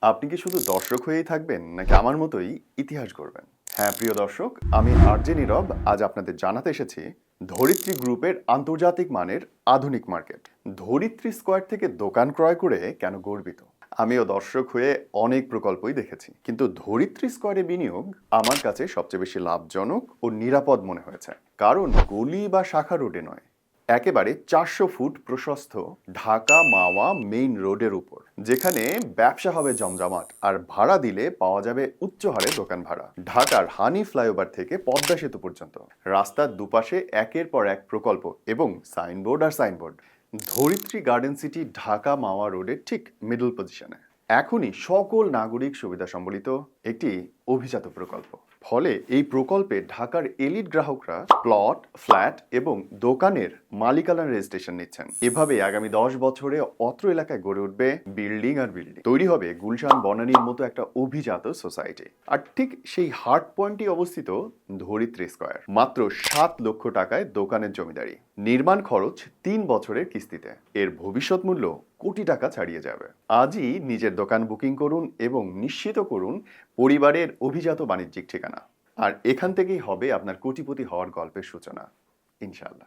আপনি কি শুধু দর্শক হয়েই থাকবেন নাকি আমার মতোই ইতিহাস গড়বেন? হ্যাঁ, প্রিয় দর্শক, আমি আরজে নীরব আজ আপনাদের জানাতে এসেছি ধরিত্রী গ্রুপের আন্তর্জাতিক মানের আধুনিক মার্কেট। ধরিত্রী স্কয়ার থেকে দোকান ক্রয় করে কেন গর্বিত? আমিও দর্শক হয়ে অনেক প্রকল্পই দেখেছি, কিন্তু ধরিত্রী স্কয়ারে বিনিয়োগ আমার কাছে সবচেয়ে বেশি লাভজনক ও নিরাপদ মনে হয়েছে। কারণ গলি বা শাখা রোডে নয়, একেবারে 400 ফুট প্রশস্ত ঢাকা মাওয়া মেইন রোডের উপর, যেখানে ব্যবসা হবে জমজমাট আর ভাড়া দিলে পাওয়া যাবে উচ্চ হারে দোকান ভাড়া। ঢাকার হানি ফ্লাইওভার থেকে পদ্মা সেতু পর্যন্ত রাস্তার দুপাশে একের পর এক প্রকল্প এবং সাইনবোর্ড আর সাইনবোর্ড। ধরিত্রী গার্ডেন সিটি ঢাকা মাওয়া রোডের ঠিক মিডল পজিশনে এখনই সকল নাগরিক সুবিধা সম্বলিত একটি অভিজাত প্রকল্প। ফলে এই প্রকল্পে ঢাকার এলিট গ্রাহকরা প্লট, ফ্ল্যাট এবং দোকানের মালিকানা রেজিস্ট্রেশন নিচ্ছেন। এভাবে আগামী 10 বছরে অত্র এলাকায় গড়ে উঠবে বিল্ডিং আর বিল্ডিং। তৈরি হবে গুলশান বনানীর মতো একটা অভিজাত সোসাইটি। আর ঠিক সেই হার্ট পয়েন্টই অবস্থিত ধরিত্রী স্কয়ার। মাত্র 7 লক্ষ টাকায় দোকানের জমিদারি, নির্মাণ খরচ 3 বছরের কিস্তিতে। এর ভবিষ্যৎ মূল্য কোটি টাকা ছাড়িয়ে যাবে। আজই নিজের দোকান বুকিং করুন এবং নিশ্চিত করুন পরিবারের অভিজাত বাণিজ্যিক ঠিকানা। আর এখান থেকেই হবে আপনার কোটিপতি হওয়ার গল্পের সূচনা, ইনশাআল্লাহ।